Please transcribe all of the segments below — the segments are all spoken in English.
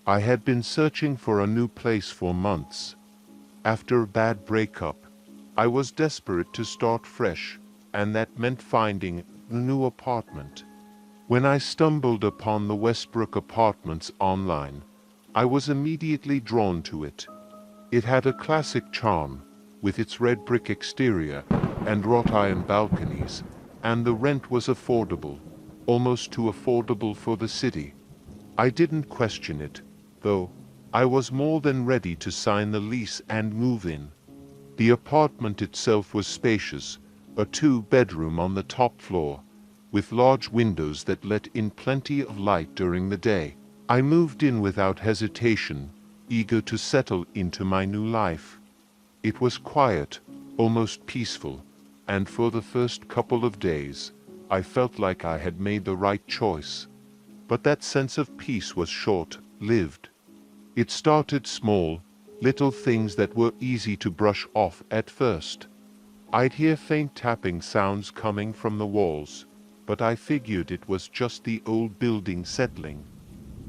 I had been searching for a new place for months. After a bad breakup, I was desperate to start fresh, and that meant finding a new apartment. When I stumbled upon the Westbrook Apartments online, I was immediately drawn to it. It had a classic charm, with its red brick exterior and wrought iron balconies, and the rent was affordable, almost too affordable for the city. I didn't question it, though. I was more than ready to sign the lease and move in. The apartment itself was spacious, a two-bedroom on the top floor, with large windows that let in plenty of light during the day. I moved in without hesitation, eager to settle into my new life. It was quiet, almost peaceful, and for the first couple of days, I felt like I had made the right choice. But that sense of peace was short-lived. It started small, little things that were easy to brush off at first. I'd hear faint tapping sounds coming from the walls, but I figured it was just the old building settling.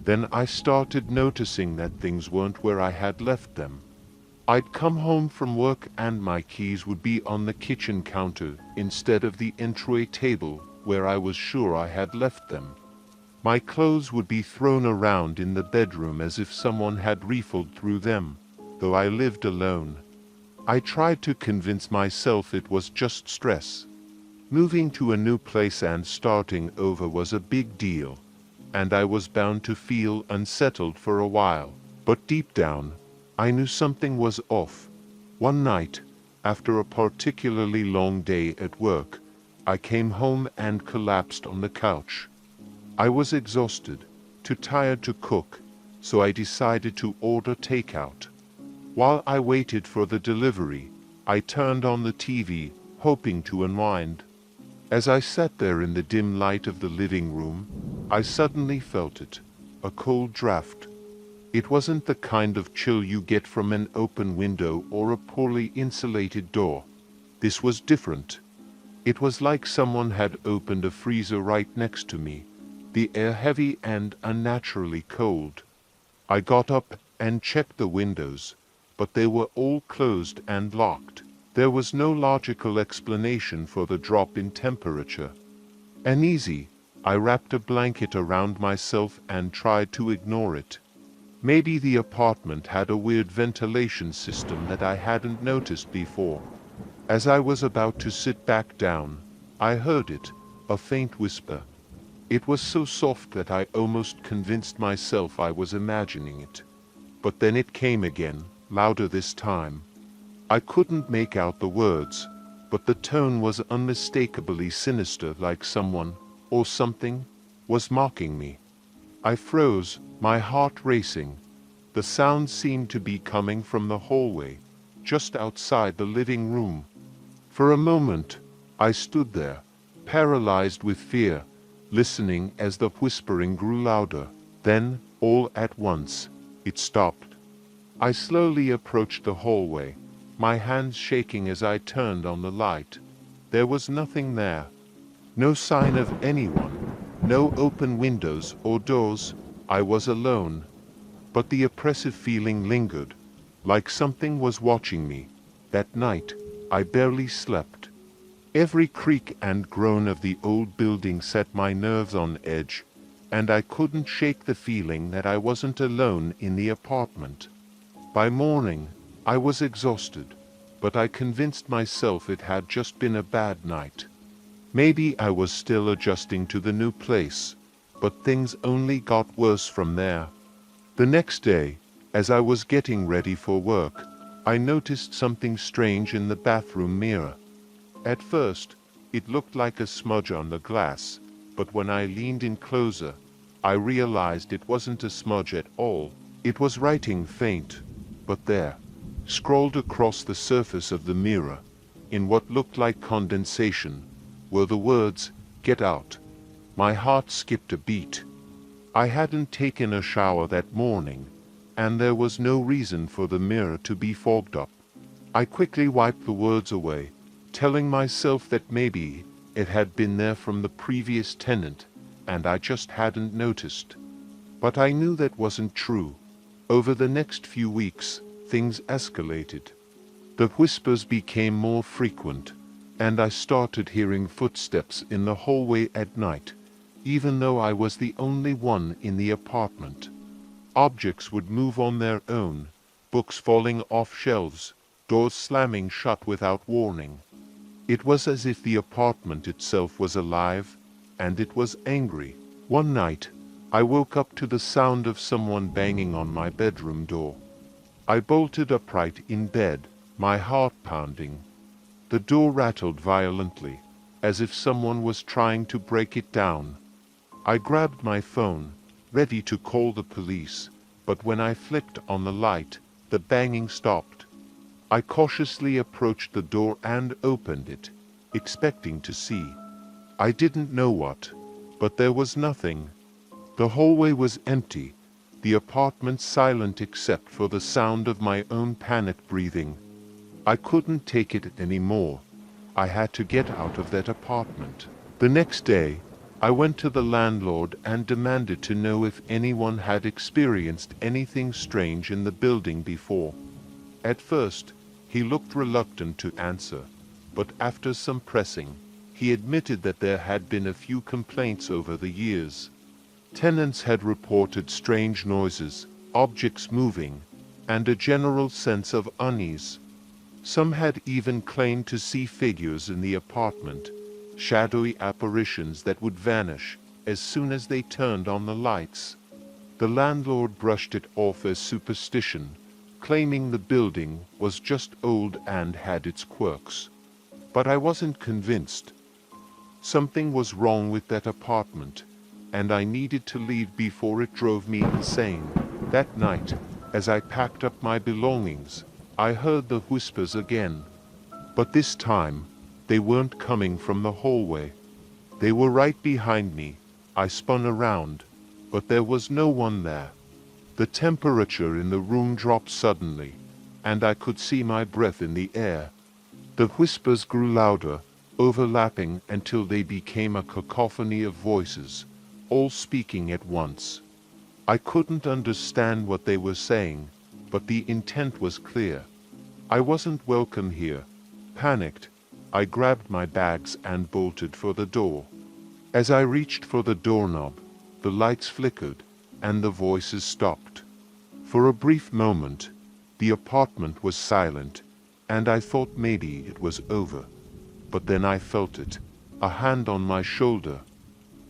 Then I started noticing that things weren't where I had left them. I'd come home from work and my keys would be on the kitchen counter instead of the entry table where I was sure I had left them. My clothes would be thrown around in the bedroom as if someone had riffled through them, though I lived alone. I tried to convince myself it was just stress. Moving to a new place and starting over was a big deal, and I was bound to feel unsettled for a while. But deep down, I knew something was off. One night, after a particularly long day at work, I came home and collapsed on the couch. I was exhausted, too tired to cook, so I decided to order takeout. While I waited for the delivery, I turned on the TV, hoping to unwind. As I sat there in the dim light of the living room, I suddenly felt it, a cold draft. It wasn't the kind of chill you get from an open window or a poorly insulated door. This was different. It was like someone had opened a freezer right next to me, the air heavy and unnaturally cold. I got up and checked the windows, but they were all closed and locked. There was no logical explanation for the drop in temperature. Uneasy, I wrapped a blanket around myself and tried to ignore it. Maybe the apartment had a weird ventilation system that I hadn't noticed before. As I was about to sit back down, I heard it, a faint whisper. It was so soft that I almost convinced myself I was imagining it. But then it came again, louder this time. I couldn't make out the words, but the tone was unmistakably sinister, like someone, or something, was mocking me. I froze, my heart racing. The sound seemed to be coming from the hallway, just outside the living room. For a moment, I stood there, paralyzed with fear, listening as the whispering grew louder. Then, all at once, it stopped. I slowly approached the hallway, my hands shaking as I turned on the light. There was nothing there. No sign of anyone, no open windows or doors. I was alone. But the oppressive feeling lingered, like something was watching me. That night, I barely slept. Every creak and groan of the old building set my nerves on edge, and I couldn't shake the feeling that I wasn't alone in the apartment. By morning, I was exhausted, but I convinced myself it had just been a bad night. Maybe I was still adjusting to the new place, but things only got worse from there. The next day, as I was getting ready for work, I noticed something strange in the bathroom mirror. At first, it looked like a smudge on the glass, but when I leaned in closer, I realized it wasn't a smudge at all. It was writing faint, but there, scrawled across the surface of the mirror, in what looked like condensation, were the words, "Get out." My heart skipped a beat. I hadn't taken a shower that morning, and there was no reason for the mirror to be fogged up. I quickly wiped the words away, telling myself that maybe it had been there from the previous tenant, and I just hadn't noticed. But I knew that wasn't true. Over the next few weeks, things escalated. The whispers became more frequent, and I started hearing footsteps in the hallway at night, even though I was the only one in the apartment. Objects would move on their own, books falling off shelves, doors slamming shut without warning. It was as if the apartment itself was alive, and it was angry. One night, I woke up to the sound of someone banging on my bedroom door. I bolted upright in bed, my heart pounding. The door rattled violently, as if someone was trying to break it down. I grabbed my phone, ready to call the police, but when I flicked on the light, the banging stopped. I cautiously approached the door and opened it, expecting to see. I didn't know what, but there was nothing. The hallway was empty, the apartment silent except for the sound of my own panicked breathing. I couldn't take it anymore. I had to get out of that apartment. The next day, I went to the landlord and demanded to know if anyone had experienced anything strange in the building before. At first, he looked reluctant to answer, but after some pressing, he admitted that there had been a few complaints over the years. Tenants had reported strange noises, objects moving, and a general sense of unease. Some had even claimed to see figures in the apartment, shadowy apparitions that would vanish as soon as they turned on the lights. The landlord brushed it off as superstition, claiming the building was just old and had its quirks. But I wasn't convinced. Something was wrong with that apartment, and I needed to leave before it drove me insane. That night, as I packed up my belongings, I heard the whispers again. But this time, they weren't coming from the hallway. They were right behind me. I spun around, but there was no one there. The temperature in the room dropped suddenly, and I could see my breath in the air. The whispers grew louder, overlapping until they became a cacophony of voices, all speaking at once. I couldn't understand what they were saying, but the intent was clear. I wasn't welcome here. Panicked, I grabbed my bags and bolted for the door. As I reached for the doorknob, the lights flickered, and the voices stopped. For a brief moment, the apartment was silent, and I thought maybe it was over. But then I felt it, a hand on my shoulder.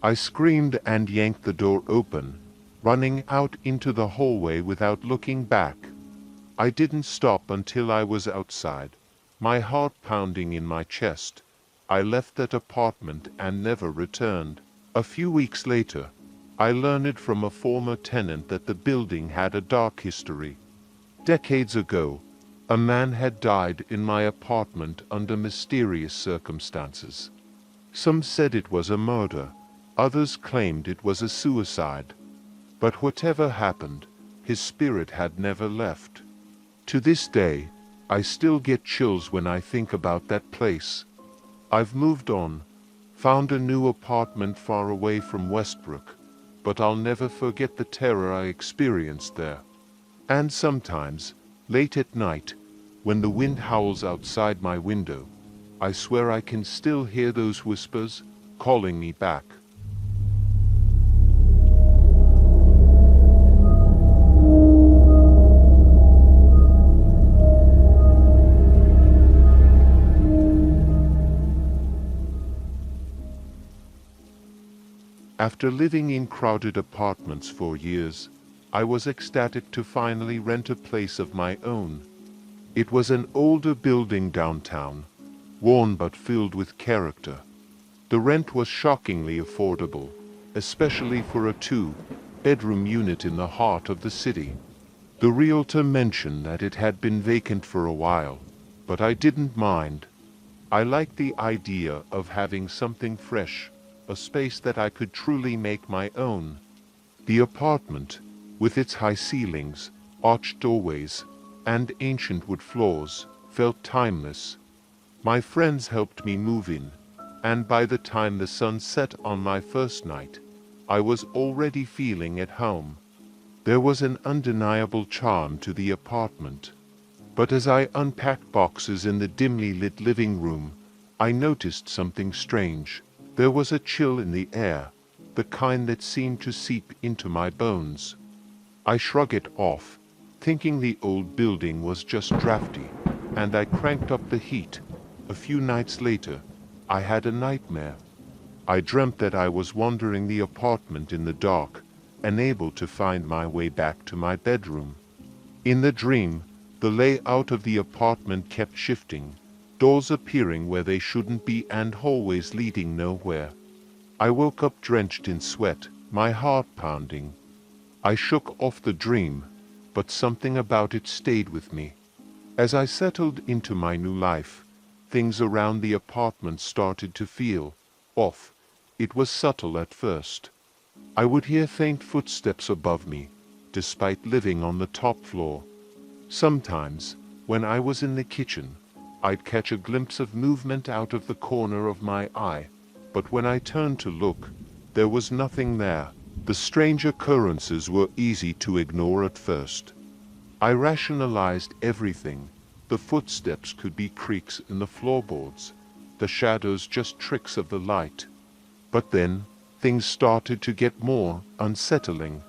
I screamed and yanked the door open, running out into the hallway without looking back. I didn't stop until I was outside, my heart pounding in my chest. I left that apartment and never returned. A few weeks later, I learned from a former tenant that the building had a dark history. Decades ago, a man had died in my apartment under mysterious circumstances. Some said it was a murder, others claimed it was a suicide. But whatever happened, his spirit had never left. To this day, I still get chills when I think about that place. I've moved on, found a new apartment far away from Westbrook, but I'll never forget the terror I experienced there. And sometimes, late at night, when the wind howls outside my window, I swear I can still hear those whispers calling me back. After living in crowded apartments for years, I was ecstatic to finally rent a place of my own. It was an older building downtown, worn but filled with character. The rent was shockingly affordable, especially for a two-bedroom unit in the heart of the city. The realtor mentioned that it had been vacant for a while, but I didn't mind. I liked the idea of having something fresh, a space that I could truly make my own. The apartment, with its high ceilings, arched doorways, and ancient wood floors, felt timeless. My friends helped me move in, and by the time the sun set on my first night, I was already feeling at home. There was an undeniable charm to the apartment. But as I unpacked boxes in the dimly lit living room, I noticed something strange. There was a chill in the air, the kind that seemed to seep into my bones. I shrugged it off, thinking the old building was just drafty, and I cranked up the heat. A few nights later, I had a nightmare. I dreamt that I was wandering the apartment in the dark, unable to find my way back to my bedroom. In the dream, the layout of the apartment kept shifting, doors appearing where they shouldn't be and hallways leading nowhere. I woke up drenched in sweat, my heart pounding. I shook off the dream, but something about it stayed with me. As I settled into my new life, things around the apartment started to feel off. It was subtle at first. I would hear faint footsteps above me, despite living on the top floor. Sometimes, when I was in the kitchen, I'd catch a glimpse of movement out of the corner of my eye, but when I turned to look, there was nothing there. The strange occurrences were easy to ignore at first. I rationalized everything. The footsteps could be creaks in the floorboards, the shadows just tricks of the light. But then, things started to get more unsettling.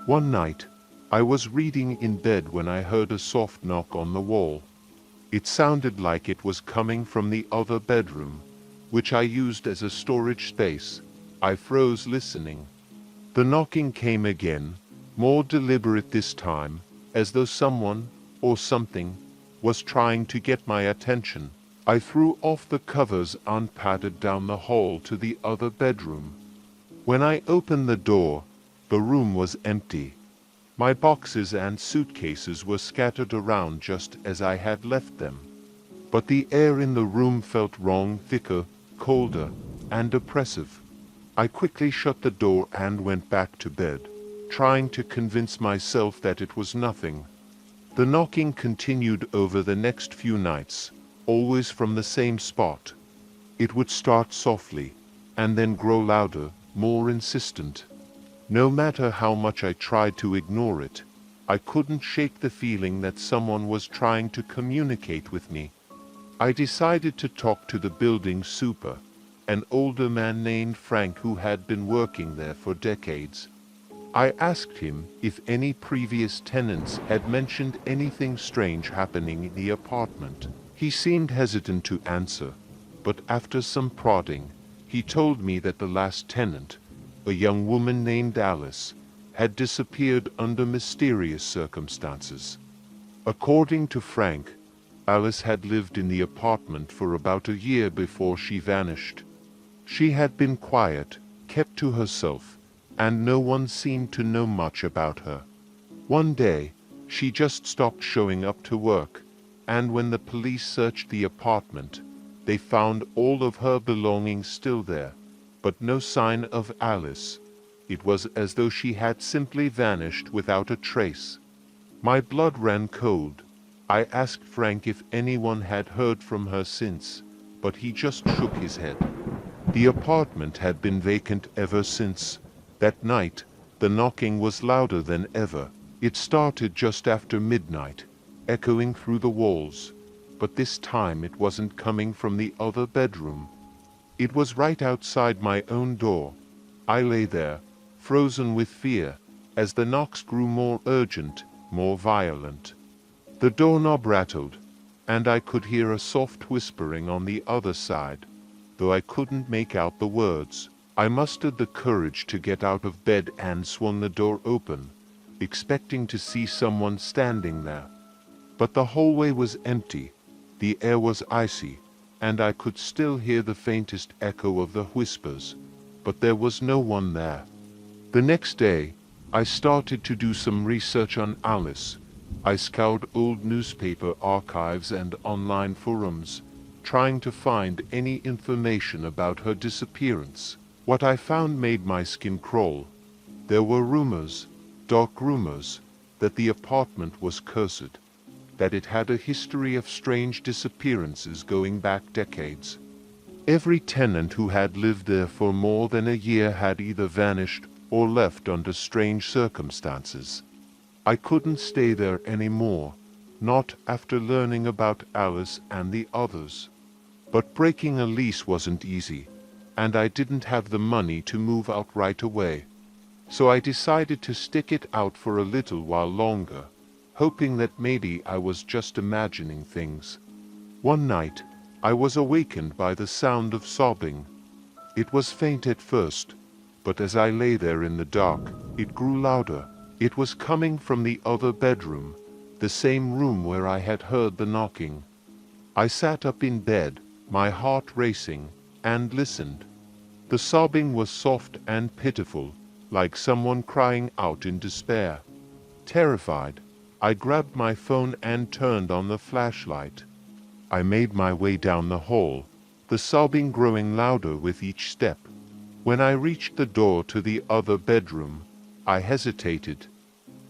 One night, I was reading in bed when I heard a soft knock on the wall. It sounded like it was coming from the other bedroom, which I used as a storage space. I froze listening. The knocking came again, more deliberate this time, as though someone, or something, was trying to get my attention. I threw off the covers and padded down the hall to the other bedroom. When I opened the door, the room was empty. My boxes and suitcases were scattered around just as I had left them. But the air in the room felt wrong, thicker, colder, and oppressive. I quickly shut the door and went back to bed, trying to convince myself that it was nothing. The knocking continued over the next few nights, always from the same spot. It would start softly, and then grow louder, more insistent. No matter how much I tried to ignore it, I couldn't shake the feeling that someone was trying to communicate with me. I decided to talk to the building super, an older man named Frank who had been working there for decades. I asked him if any previous tenants had mentioned anything strange happening in the apartment. He seemed hesitant to answer, but after some prodding, he told me that the last tenant, a young woman named Alice, had disappeared under mysterious circumstances. According to Frank, Alice had lived in the apartment for about a year before she vanished. She had been quiet, kept to herself, and no one seemed to know much about her. One day, she just stopped showing up to work, and when the police searched the apartment, they found all of her belongings still there, but no sign of Alice. It was as though she had simply vanished without a trace. My blood ran cold. I asked Frank if anyone had heard from her since, but he just shook his head. The apartment had been vacant ever since. That night, the knocking was louder than ever. It started just after midnight, echoing through the walls, but this time it wasn't coming from the other bedroom. It was right outside my own door. I lay there, frozen with fear, as the knocks grew more urgent, more violent. The doorknob rattled, and I could hear a soft whispering on the other side, though I couldn't make out the words. I mustered the courage to get out of bed and swung the door open, expecting to see someone standing there. But the hallway was empty, the air was icy, and I could still hear the faintest echo of the whispers, but there was no one there. The next day, I started to do some research on Alice. I scoured old newspaper archives and online forums, trying to find any information about her disappearance. What I found made my skin crawl. There were rumors, dark rumors, that the apartment was cursed, that it had a history of strange disappearances going back decades. Every tenant who had lived there for more than a year had either vanished or left under strange circumstances. I couldn't stay there anymore, not after learning about Alice and the others. But breaking a lease wasn't easy, and I didn't have the money to move out right away. So I decided to stick it out for a little while longer, hoping that maybe I was just imagining things. One night, I was awakened by the sound of sobbing. It was faint at first, but as I lay there in the dark, it grew louder. It was coming from the other bedroom, the same room where I had heard the knocking. I sat up in bed, my heart racing, and listened. The sobbing was soft and pitiful, like someone crying out in despair. Terrified, I grabbed my phone and turned on the flashlight. I made my way down the hall, the sobbing growing louder with each step. When I reached the door to the other bedroom, I hesitated.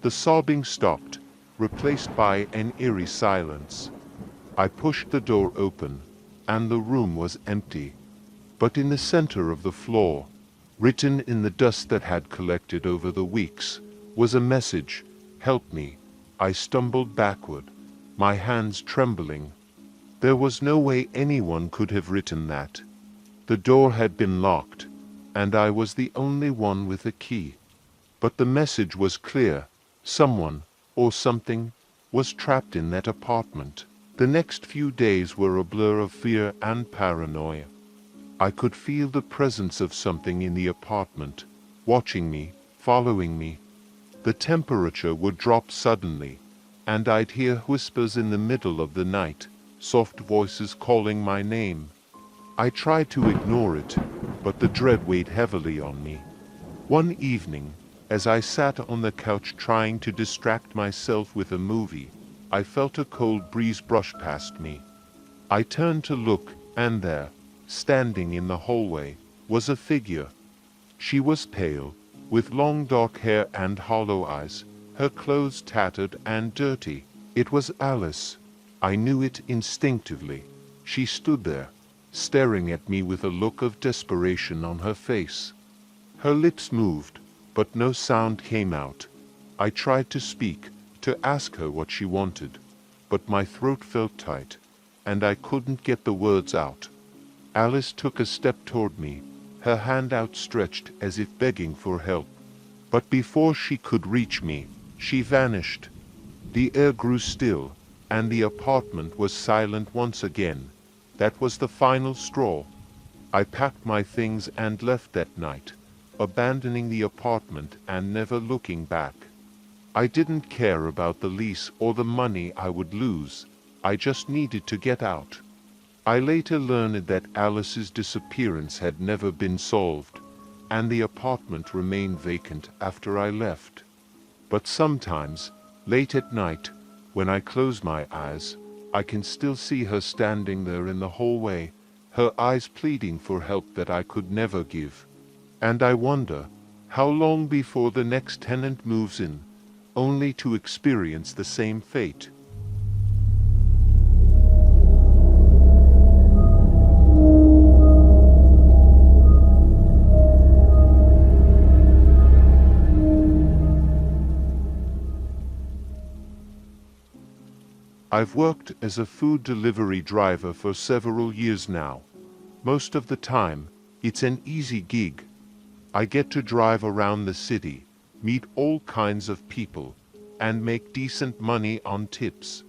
The sobbing stopped, replaced by an eerie silence. I pushed the door open, and the room was empty. But in the center of the floor, written in the dust that had collected over the weeks, was a message, "Help me." I stumbled backward, my hands trembling. There was no way anyone could have written that. The door had been locked, and I was the only one with a key. But the message was clear. Someone, or something, was trapped in that apartment. The next few days were a blur of fear and paranoia. I could feel the presence of something in the apartment, watching me, following me. The temperature would drop suddenly, and I'd hear whispers in the middle of the night, soft voices calling my name. I tried to ignore it, but the dread weighed heavily on me. One evening, as I sat on the couch trying to distract myself with a movie, I felt a cold breeze brush past me. I turned to look, and there, standing in the hallway, was a figure. She was pale, with long dark hair and hollow eyes, her clothes tattered and dirty. It was Alice. I knew it instinctively. She stood there, staring at me with a look of desperation on her face. Her lips moved, but no sound came out. I tried to speak, to ask her what she wanted, but my throat felt tight, and I couldn't get the words out. Alice took a step toward me, her hand outstretched as if begging for help. But before she could reach me, she vanished. The air grew still, and the apartment was silent once again. That was the final straw. I packed my things and left that night, abandoning the apartment and never looking back. I didn't care about the lease or the money I would lose. I just needed to get out. I later learned that Alice's disappearance had never been solved, and the apartment remained vacant after I left. But sometimes, late at night, when I close my eyes, I can still see her standing there in the hallway, her eyes pleading for help that I could never give. And I wonder, how long before the next tenant moves in, only to experience the same fate? I've worked as a food delivery driver for several years now. Most of the time, it's an easy gig. I get to drive around the city, meet all kinds of people, and make decent money on tips.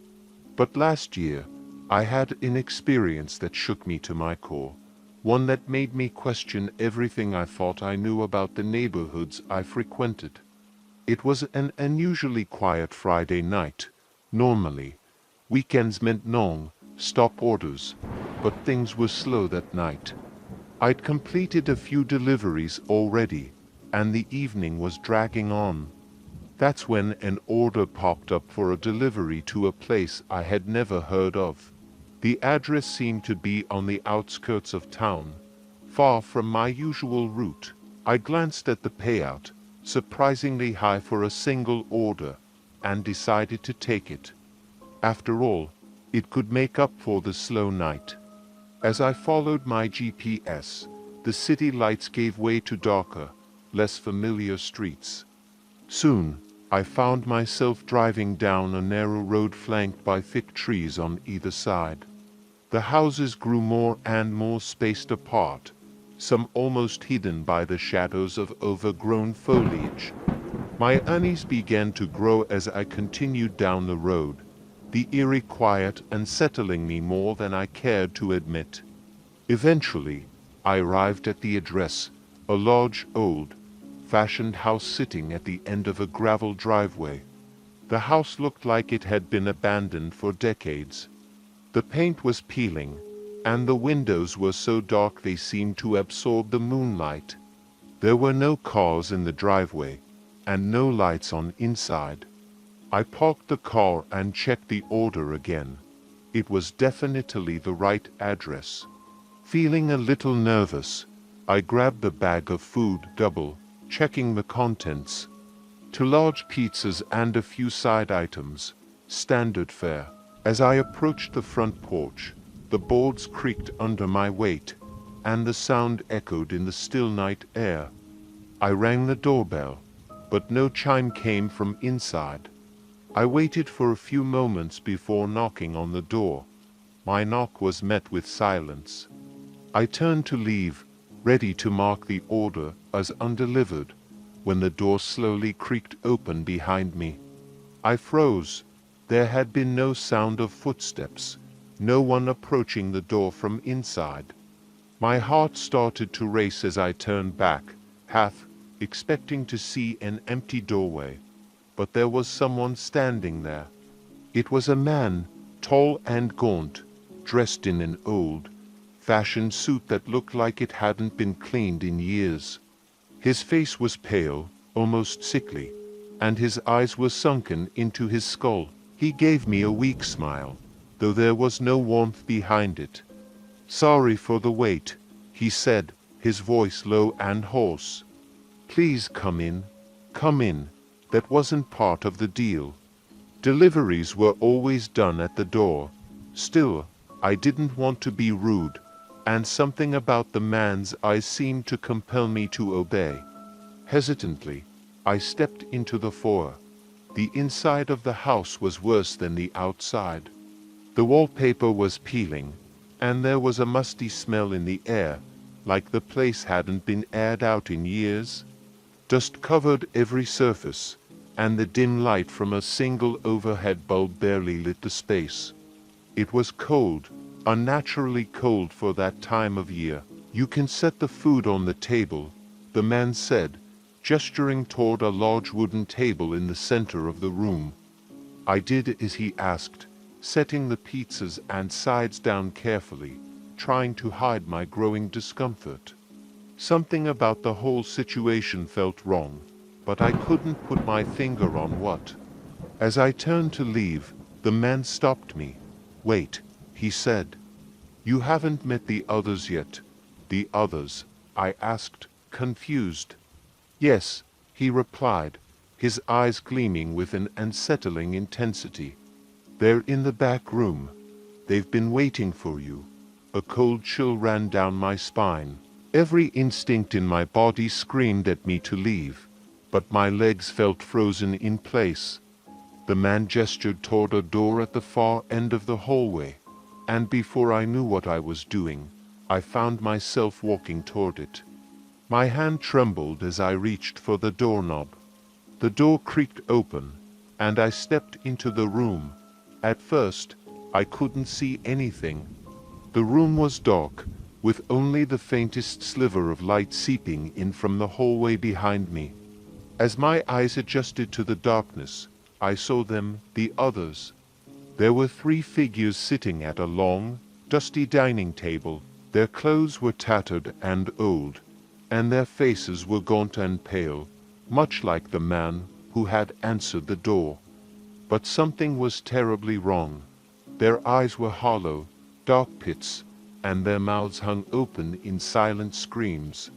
But last year, I had an experience that shook me to my core, one that made me question everything I thought I knew about the neighborhoods I frequented. It was an unusually quiet Friday night. Normally, weekends meant non-stop orders, but things were slow that night. I'd completed a few deliveries already, and the evening was dragging on. That's when an order popped up for a delivery to a place I had never heard of. The address seemed to be on the outskirts of town, far from my usual route. I glanced at the payout, surprisingly high for a single order, and decided to take it. After all, it could make up for the slow night. As I followed my GPS, the city lights gave way to darker, less familiar streets. Soon, I found myself driving down a narrow road flanked by thick trees on either side. The houses grew more and more spaced apart, some almost hidden by the shadows of overgrown foliage. My unease began to grow as I continued down the road, the eerie quiet unsettling me more than I cared to admit. Eventually, I arrived at the address, a large, old-fashioned house sitting at the end of a gravel driveway. The house looked like it had been abandoned for decades. The paint was peeling, and the windows were so dark they seemed to absorb the moonlight. There were no cars in the driveway, and no lights on inside. I parked the car and checked the order again. It was definitely the right address. Feeling a little nervous, I grabbed the bag of food, double-checking the contents. 2 large pizzas and a few side items, standard fare. As I approached the front porch, the boards creaked under my weight, and the sound echoed in the still night air. I rang the doorbell, but no chime came from inside. I waited for a few moments before knocking on the door. My knock was met with silence. I turned to leave, ready to mark the order as undelivered, when the door slowly creaked open behind me. I froze. There had been no sound of footsteps, no one approaching the door from inside. My heart started to race as I turned back, half expecting to see an empty doorway. But there was someone standing there. It was a man, tall and gaunt, dressed in an old-fashioned suit that looked like it hadn't been cleaned in years. His face was pale, almost sickly, and his eyes were sunken into his skull. He gave me a weak smile, though there was no warmth behind it. "Sorry for the wait," he said, his voice low and hoarse. "Please come in. Come in. That wasn't part of the deal." Deliveries were always done at the door. Still, I didn't want to be rude, and something about the man's eyes seemed to compel me to obey. Hesitantly, I stepped into the foyer. The inside of the house was worse than the outside. The wallpaper was peeling, and there was a musty smell in the air, like the place hadn't been aired out in years. Dust covered every surface, and the dim light from a single overhead bulb barely lit the space. It was cold, unnaturally cold for that time of year. "You can set the food on the table," the man said, gesturing toward a large wooden table in the center of the room. I did as he asked, setting the pizzas and sides down carefully, trying to hide my growing discomfort. Something about the whole situation felt wrong, but I couldn't put my finger on what. As I turned to leave, the man stopped me. "Wait," he said. "You haven't met the others yet." "The others?" I asked, confused. "Yes," he replied, his eyes gleaming with an unsettling intensity. "They're in the back room. They've been waiting for you." A cold chill ran down my spine. Every instinct in my body screamed at me to leave, but my legs felt frozen in place. The man gestured toward a door at the far end of the hallway, and before I knew what I was doing, I found myself walking toward it. My hand trembled as I reached for the doorknob. The door creaked open, and I stepped into the room. At first, I couldn't see anything. The room was dark, with only the faintest sliver of light seeping in from the hallway behind me. As my eyes adjusted to the darkness, I saw them, the others. There were 3 figures sitting at a long, dusty dining table. Their clothes were tattered and old, and their faces were gaunt and pale, much like the man who had answered the door. But something was terribly wrong. Their eyes were hollow, dark pits, and their mouths hung open in silent screams.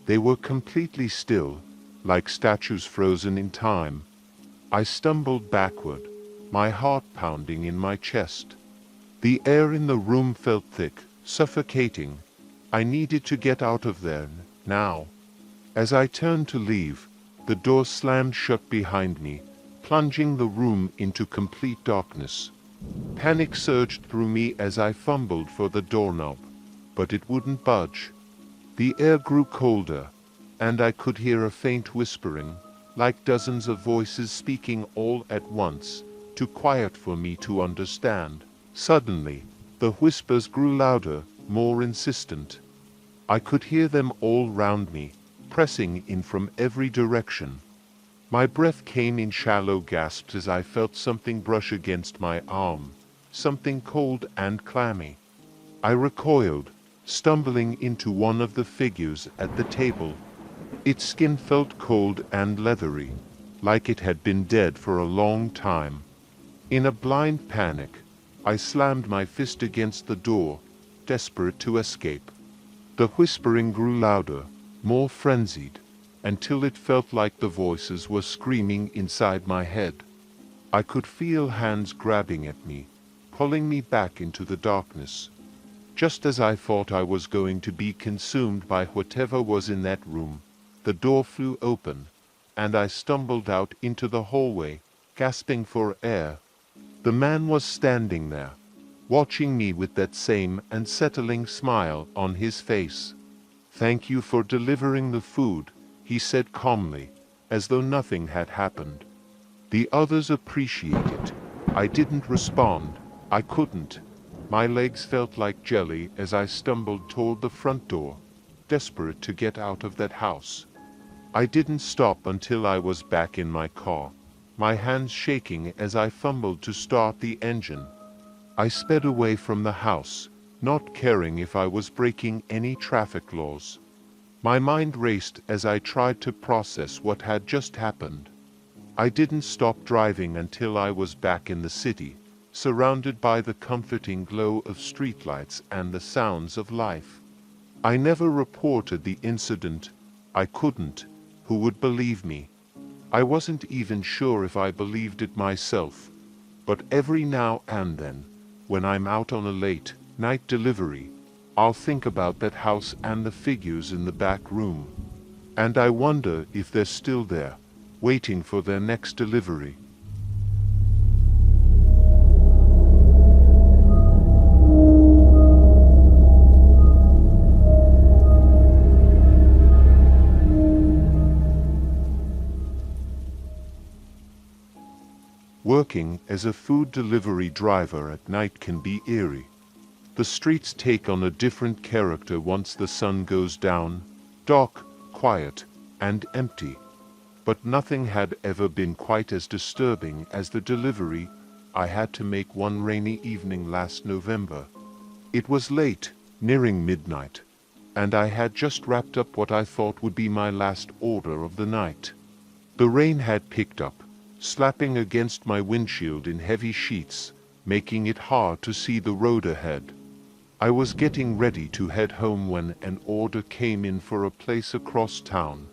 They were completely still, like statues frozen in time. I stumbled backward, my heart pounding in my chest. The air in the room felt thick, suffocating. I needed to get out of there, now. As I turned to leave, the door slammed shut behind me, plunging the room into complete darkness. Panic surged through me as I fumbled for the doorknob, but it wouldn't budge. The air grew colder, and I could hear a faint whispering, like dozens of voices speaking all at once, too quiet for me to understand. Suddenly, the whispers grew louder, more insistent. I could hear them all round me, pressing in from every direction. My breath came in shallow gasps as I felt something brush against my arm, something cold and clammy. I recoiled, stumbling into one of the figures at the table. Its skin felt cold and leathery, like it had been dead for a long time. In a blind panic, I slammed my fist against the door, desperate to escape. The whispering grew louder, more frenzied, until it felt like the voices were screaming inside my head. I could feel hands grabbing at me, pulling me back into the darkness. Just as I thought I was going to be consumed by whatever was in that room, the door flew open, and I stumbled out into the hallway, gasping for air. The man was standing there, watching me with that same unsettling smile on his face. "Thank you for delivering the food," he said calmly, as though nothing had happened. "The others appreciate it." I didn't respond. I couldn't. My legs felt like jelly as I stumbled toward the front door, desperate to get out of that house. I didn't stop until I was back in my car, my hands shaking as I fumbled to start the engine. I sped away from the house, not caring if I was breaking any traffic laws. My mind raced as I tried to process what had just happened. I didn't stop driving until I was back in the city, surrounded by the comforting glow of streetlights and the sounds of life. I never reported the incident. I couldn't. Who would believe me? I wasn't even sure if I believed it myself. But every now and then, when I'm out on a late night delivery, I'll think about that house and the figures in the back room. And I wonder if they're still there, waiting for their next delivery. Working as a food delivery driver at night can be eerie. The streets take on a different character once the sun goes down, dark, quiet, and empty. But nothing had ever been quite as disturbing as the delivery I had to make one rainy evening last November. It was late, nearing midnight, and I had just wrapped up what I thought would be my last order of the night. The rain had picked up, slapping against my windshield in heavy sheets, making it hard to see the road ahead. I was getting ready to head home when an order came in for a place across town.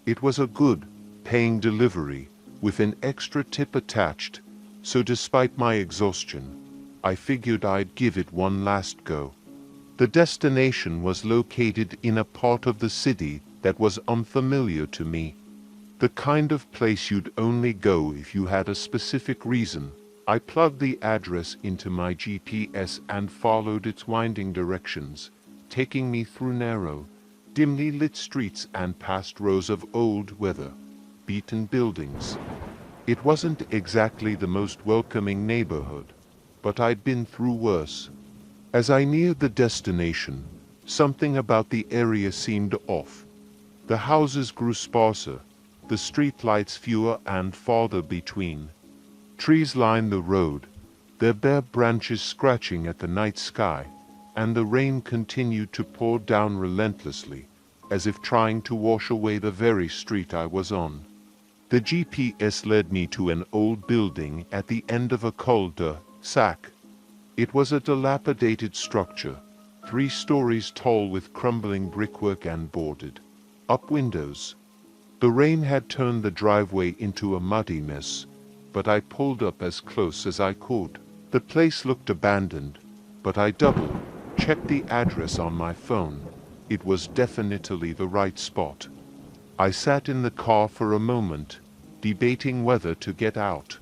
It was a good, paying delivery, with an extra tip attached, so despite my exhaustion, I figured I'd give it one last go. The destination was located in a part of the city that was unfamiliar to me. The kind of place you'd only go if you had a specific reason. I plugged the address into my GPS and followed its winding directions, taking me through narrow, dimly lit streets and past rows of old, weather-beaten buildings. It wasn't exactly the most welcoming neighborhood, but I'd been through worse. As I neared the destination, something about the area seemed off. The houses grew sparser, the street lights fewer and farther between. Trees lined the road, their bare branches scratching at the night sky, and the rain continued to pour down relentlessly, as if trying to wash away the very street I was on. The GPS led me to an old building at the end of a cul-de-sac. It was a dilapidated structure, 3 stories tall with crumbling brickwork and boarded up windows. The rain had turned the driveway into a muddy mess, but I pulled up as close as I could. The place looked abandoned, but I double-checked the address on my phone. It was definitely the right spot. I sat in the car for a moment, debating whether to get out.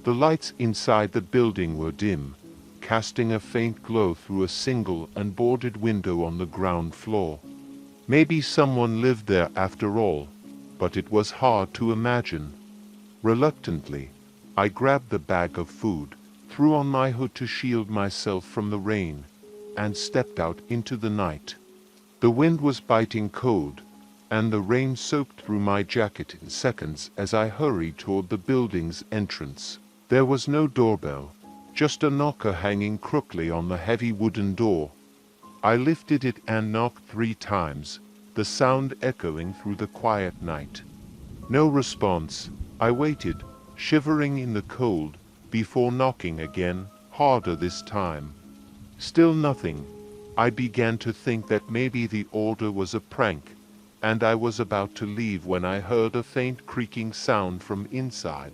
The lights inside the building were dim, casting a faint glow through a single unboarded window on the ground floor. Maybe someone lived there after all, but it was hard to imagine. Reluctantly, I grabbed the bag of food, threw on my hood to shield myself from the rain, and stepped out into the night. The wind was biting cold, and the rain soaked through my jacket in seconds as I hurried toward the building's entrance. There was no doorbell, just a knocker hanging crookedly on the heavy wooden door. I lifted it and knocked 3 times, the sound echoing through the quiet night. No response. I waited, shivering in the cold, before knocking again, harder this time. Still nothing. I began to think that maybe the order was a prank, and I was about to leave when I heard a faint creaking sound from inside.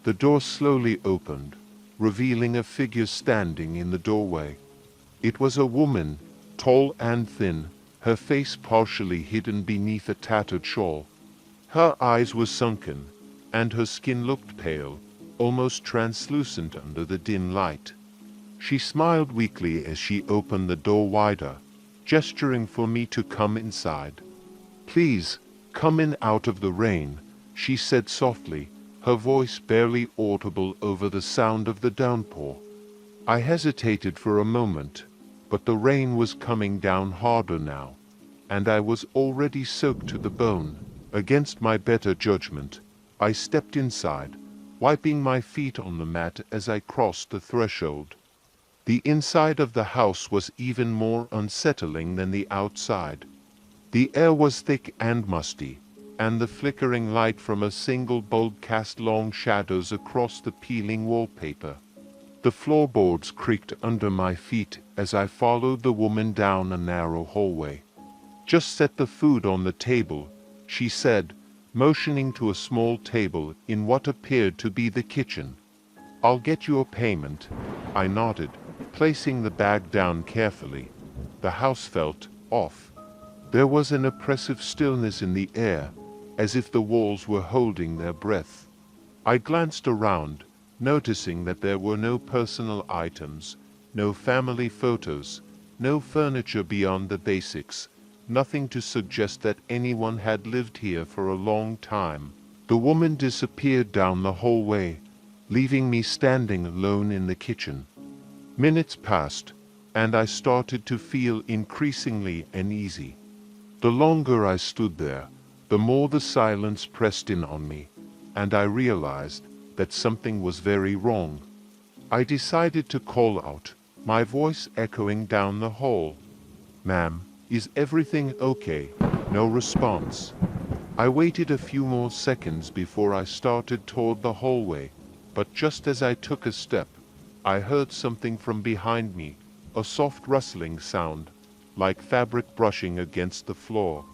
The door slowly opened, revealing a figure standing in the doorway. It was a woman, tall and thin, her face partially hidden beneath a tattered shawl. Her eyes were sunken, and her skin looked pale, almost translucent under the dim light. She smiled weakly as she opened the door wider, gesturing for me to come inside. "Please, come in out of the rain," she said softly, her voice barely audible over the sound of the downpour. I hesitated for a moment, but the rain was coming down harder now, and I was already soaked to the bone. Against my better judgment, I stepped inside, wiping my feet on the mat as I crossed the threshold. The inside of the house was even more unsettling than the outside. The air was thick and musty, and the flickering light from a single bulb cast long shadows across the peeling wallpaper. The floorboards creaked under my feet as I followed the woman down a narrow hallway. "Just set the food on the table," she said, motioning to a small table in what appeared to be the kitchen. "I'll get you a payment." I nodded, placing the bag down carefully. The house felt off. There was an oppressive stillness in the air, as if the walls were holding their breath. I glanced around, noticing that there were no personal items, no family photos, no furniture beyond the basics, nothing to suggest that anyone had lived here for a long time. The woman disappeared down the hallway, leaving me standing alone in the kitchen. Minutes passed, and I started to feel increasingly uneasy. The longer I stood there, the more the silence pressed in on me, and I realized that something was very wrong. I decided to call out, my voice echoing down the hall. "Ma'am, is everything okay?" No response. I waited a few more seconds before I started toward the hallway, but just as I took a step, I heard something from behind me, a soft rustling sound, like fabric brushing against the floor.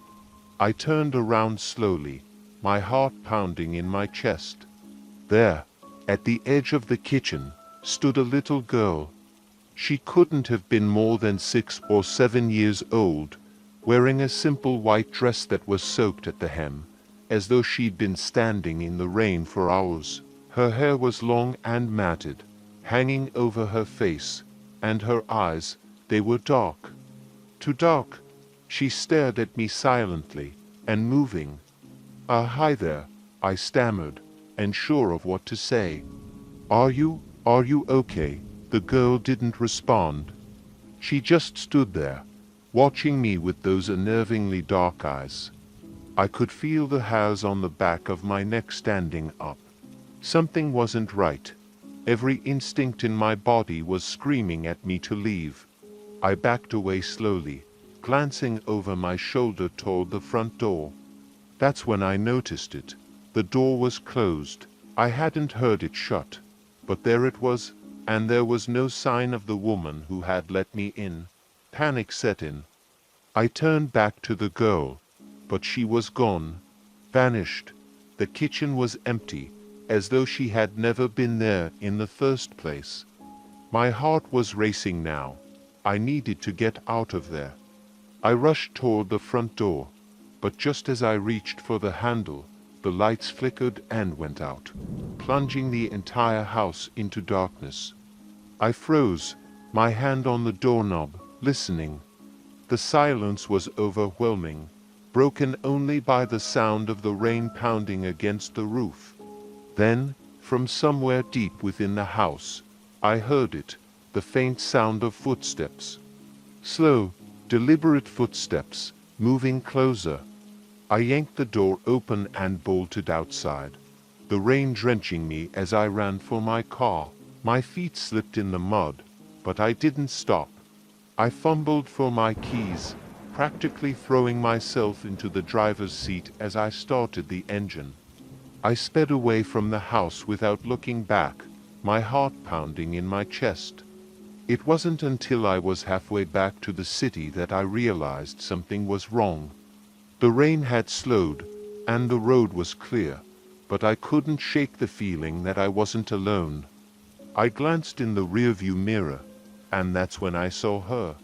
I turned around slowly, my heart pounding in my chest. There, at the edge of the kitchen, stood a little girl. She couldn't have been more than 6 or 7 years old, wearing a simple white dress that was soaked at the hem, as though she'd been standing in the rain for hours. Her hair was long and matted, hanging over her face, and her eyes, they were dark. Too dark. She stared at me silently, and moving. "Hi there," I stammered, unsure of what to say. Are you okay?" The girl didn't respond. She just stood there, watching me with those unnervingly dark eyes. I could feel the hairs on the back of my neck standing up. Something wasn't right. Every instinct in my body was screaming at me to leave. I backed away slowly, glancing over my shoulder toward the front door. That's when I noticed it. The door was closed. I hadn't heard it shut, but there it was, and there was no sign of the woman who had let me in. Panic set in. I turned back to the girl, but she was gone, vanished. The kitchen was empty, as though she had never been there in the first place. My heart was racing now. I needed to get out of there. I rushed toward the front door, but just as I reached for the handle, The lights flickered and went out, plunging the entire house into darkness. I froze, my hand on the doorknob, listening. The silence was overwhelming, broken only by the sound of the rain pounding against the roof. Then, from somewhere deep within the house, I heard it, the faint sound of footsteps. Slow, deliberate footsteps, moving closer. I yanked the door open and bolted outside, the rain drenching me as I ran for my car. My feet slipped in the mud, but I didn't stop. I fumbled for my keys, practically throwing myself into the driver's seat as I started the engine. I sped away from the house without looking back, my heart pounding in my chest. It wasn't until I was halfway back to the city that I realized something was wrong. The rain had slowed, and the road was clear, but I couldn't shake the feeling that I wasn't alone. I glanced in the rearview mirror, and that's when I saw her.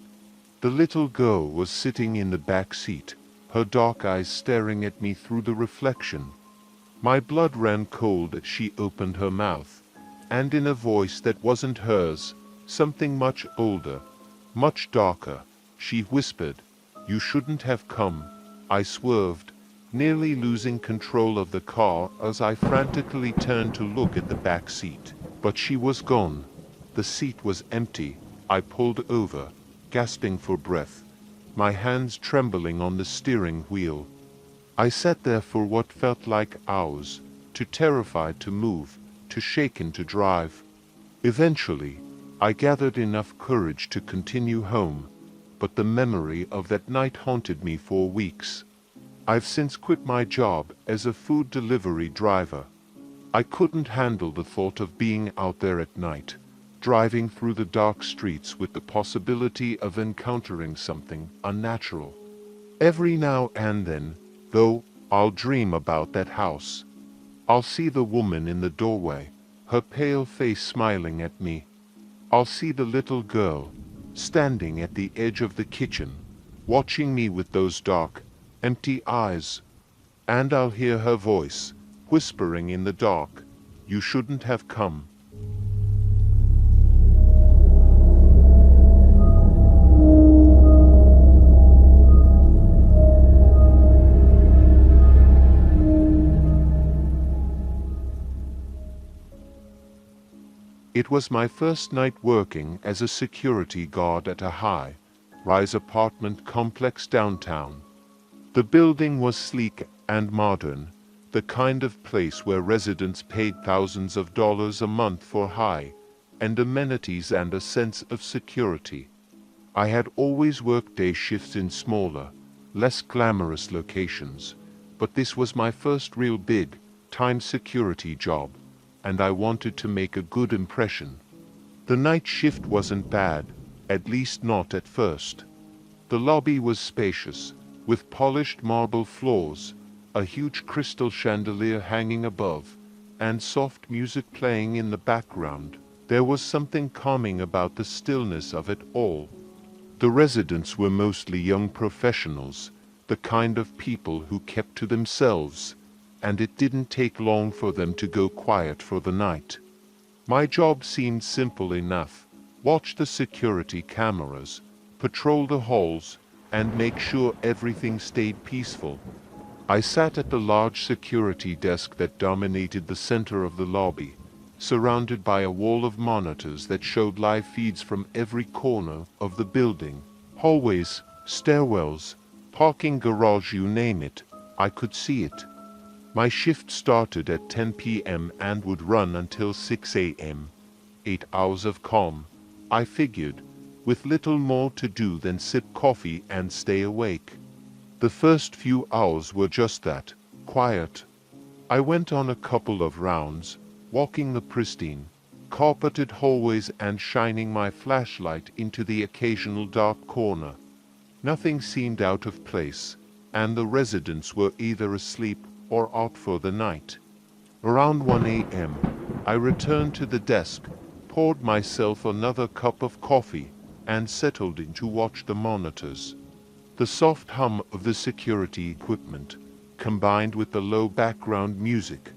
The little girl was sitting in the back seat, her dark eyes staring at me through the reflection. My blood ran cold as she opened her mouth, and in a voice that wasn't hers, something much older, much darker, she whispered, "You shouldn't have come." I swerved, nearly losing control of the car as I frantically turned to look at the back seat. But she was gone. The seat was empty. I pulled over, gasping for breath, my hands trembling on the steering wheel. I sat there for what felt like hours, too terrified to move, too shaken to drive. Eventually, I gathered enough courage to continue home, but the memory of that night haunted me for weeks. I've since quit my job as a food delivery driver. I couldn't handle the thought of being out there at night, driving through the dark streets with the possibility of encountering something unnatural. Every now and then, though, I'll dream about that house. I'll see the woman in the doorway, her pale face smiling at me. I'll see the little girl, standing at the edge of the kitchen, watching me with those dark, empty eyes. And I'll hear her voice, whispering in the dark, "You shouldn't have come." It was my first night working as a security guard at a high-rise apartment complex downtown. The building was sleek and modern, the kind of place where residents paid thousands of dollars a month for high-end amenities and a sense of security. I had always worked day shifts in smaller, less glamorous locations, but this was my first real big-time security job, and I wanted to make a good impression. The night shift wasn't bad, at least not at first. The lobby was spacious, with polished marble floors, a huge crystal chandelier hanging above, and soft music playing in the background. There was something calming about the stillness of it all. The residents were mostly young professionals, the kind of people who kept to themselves, and it didn't take long for them to go quiet for the night. My job seemed simple enough: watch the security cameras, patrol the halls, and make sure everything stayed peaceful. I sat at the large security desk that dominated the center of the lobby, surrounded by a wall of monitors that showed live feeds from every corner of the building. Hallways, stairwells, parking garage, you name it, I could see it. My shift started at 10 p.m. and would run until 6 a.m. 8 hours of calm, I figured, with little more to do than sip coffee and stay awake. The first few hours were just that, quiet. I went on a couple of rounds, walking the pristine, carpeted hallways and shining my flashlight into the occasional dark corner. Nothing seemed out of place, and the residents were either asleep or out for the night. Around 1 a.m., I returned to the desk, poured myself another cup of coffee, and settled in to watch the monitors. The soft hum of the security equipment, combined with the low background music,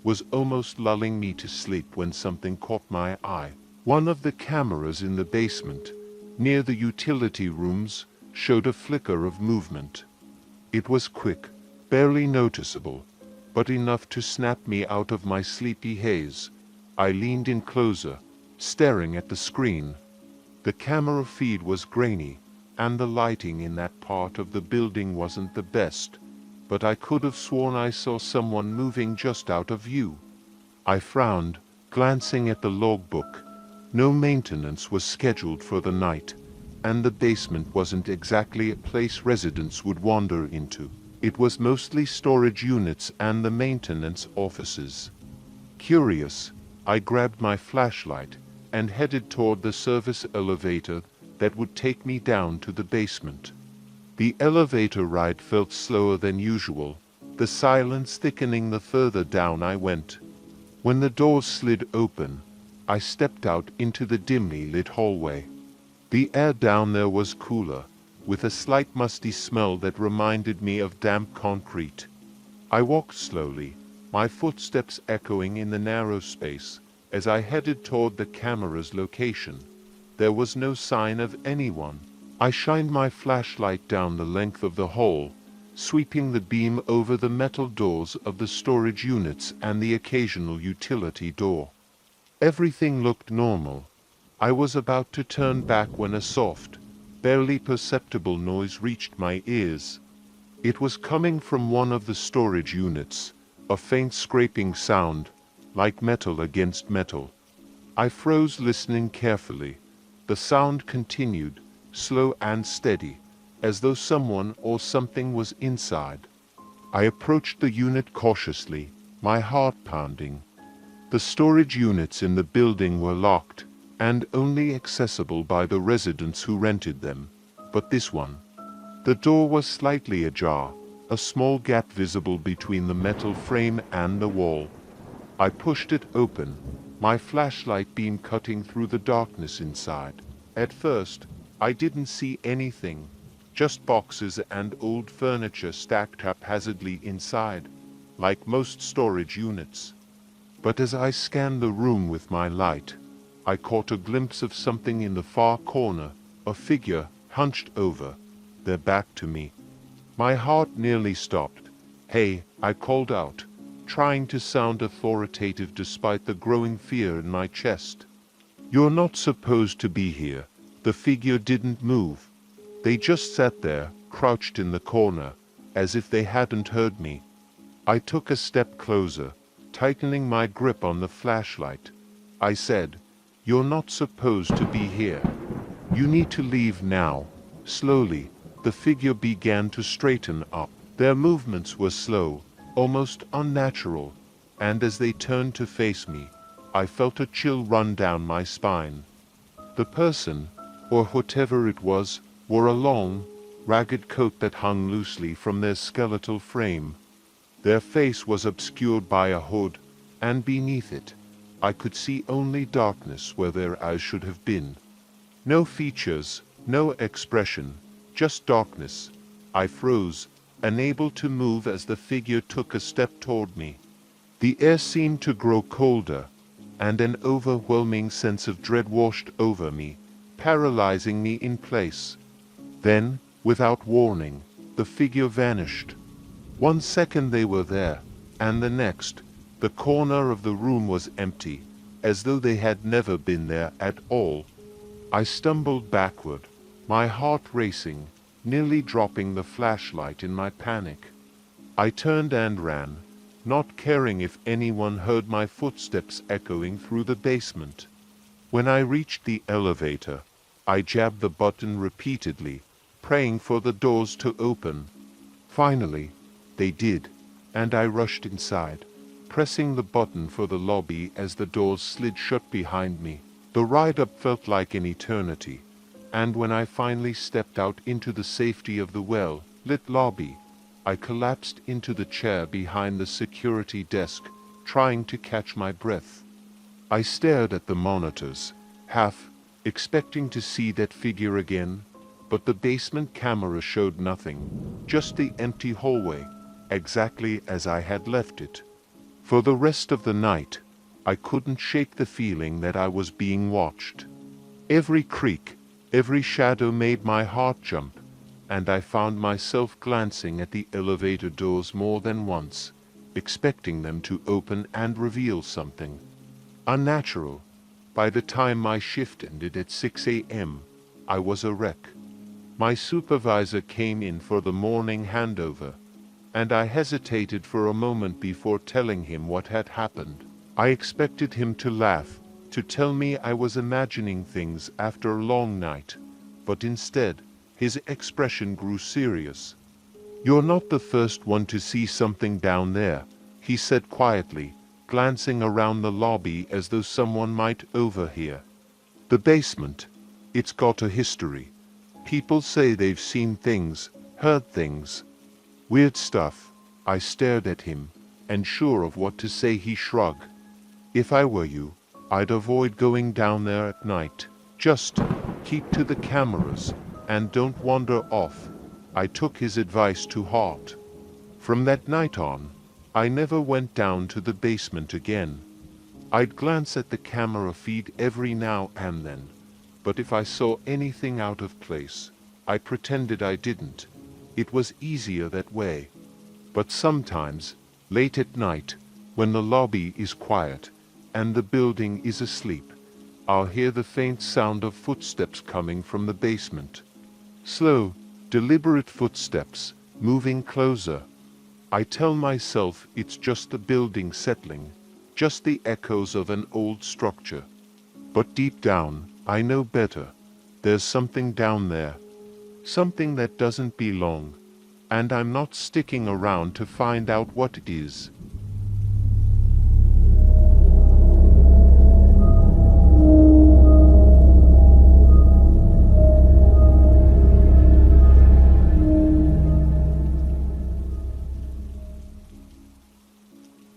was almost lulling me to sleep when something caught my eye. One of the cameras in the basement, near the utility rooms, showed a flicker of movement. It was quick, barely noticeable, but enough to snap me out of my sleepy haze. I leaned in closer, staring at the screen. The camera feed was grainy, and the lighting in that part of the building wasn't the best, but I could have sworn I saw someone moving just out of view. I frowned, glancing at the logbook. No maintenance was scheduled for the night, and the basement wasn't exactly a place residents would wander into. It was mostly storage units and the maintenance offices. Curious, I grabbed my flashlight and headed toward the service elevator that would take me down to the basement. The elevator ride felt slower than usual, the silence thickening the further down I went. When the doors slid open, I stepped out into the dimly lit hallway. The air down there was cooler, with a slight musty smell that reminded me of damp concrete. I walked slowly, my footsteps echoing in the narrow space, as I headed toward the camera's location. There was no sign of anyone. I shined my flashlight down the length of the hall, sweeping the beam over the metal doors of the storage units and the occasional utility door. Everything looked normal. I was about to turn back when a soft, barely perceptible noise reached my ears. It was coming from one of the storage units, a faint scraping sound, like metal against metal. I froze, listening carefully. The sound continued, slow and steady, as though someone or something was inside. I approached the unit cautiously, my heart pounding. The storage units in the building were locked, and only accessible by the residents who rented them. But this one. The door was slightly ajar, a small gap visible between the metal frame and the wall. I pushed it open, my flashlight beam cutting through the darkness inside. At first, I didn't see anything, just boxes and old furniture stacked haphazardly inside, like most storage units. But as I scanned the room with my light, I caught a glimpse of something in the far corner, a figure hunched over, their back to me. My heart nearly stopped. "Hey," I called out, trying to sound authoritative despite the growing fear in my chest. "You're not supposed to be here." The figure didn't move. They just sat there, crouched in the corner, as if they hadn't heard me. I took a step closer, tightening my grip on the flashlight. I said, "You're not supposed to be here. You need to leave now." Slowly, the figure began to straighten up. Their movements were slow, almost unnatural, and as they turned to face me, I felt a chill run down my spine. The person, or whatever it was, wore a long, ragged coat that hung loosely from their skeletal frame. Their face was obscured by a hood, and beneath it, I could see only darkness where their eyes should have been. No features, no expression, just darkness. I froze, unable to move as the figure took a step toward me. The air seemed to grow colder, and an overwhelming sense of dread washed over me, paralyzing me in place. Then, without warning, the figure vanished. 1 second they were there, and the next, the corner of the room was empty, as though they had never been there at all. I stumbled backward, my heart racing, nearly dropping the flashlight in my panic. I turned and ran, not caring if anyone heard my footsteps echoing through the basement. When I reached the elevator, I jabbed the button repeatedly, praying for the doors to open. Finally, they did, and I rushed inside, pressing the button for the lobby as the doors slid shut behind me. The ride up felt like an eternity, and when I finally stepped out into the safety of the well-lit lobby, I collapsed into the chair behind the security desk, trying to catch my breath. I stared at the monitors, half expecting to see that figure again, but the basement camera showed nothing, just the empty hallway, exactly as I had left it. For the rest of the night, I couldn't shake the feeling that I was being watched. Every creak, every shadow made my heart jump, and I found myself glancing at the elevator doors more than once, expecting them to open and reveal something unnatural. By the time my shift ended at 6 a.m., I was a wreck. My supervisor came in for the morning handover, and I hesitated for a moment before telling him what had happened. I expected him to laugh, to tell me I was imagining things after a long night, but instead, his expression grew serious. "You're not the first one to see something down there," he said quietly, glancing around the lobby as though someone might overhear. "The basement, it's got a history. People say they've seen things, heard things. Weird stuff." I stared at him, and sure of what to say he shrugged. "If I were you, I'd avoid going down there at night. Just keep to the cameras, and don't wander off." I took his advice to heart. From that night on, I never went down to the basement again. I'd glance at the camera feed every now and then, but if I saw anything out of place, I pretended I didn't. It was easier that way. But sometimes, late at night, when the lobby is quiet and the building is asleep, I'll hear the faint sound of footsteps coming from the basement. Slow, deliberate footsteps, moving closer. I tell myself it's just the building settling, just the echoes of an old structure. But deep down, I know better. There's something down there. Something that doesn't belong. And I'm not sticking around to find out what it is.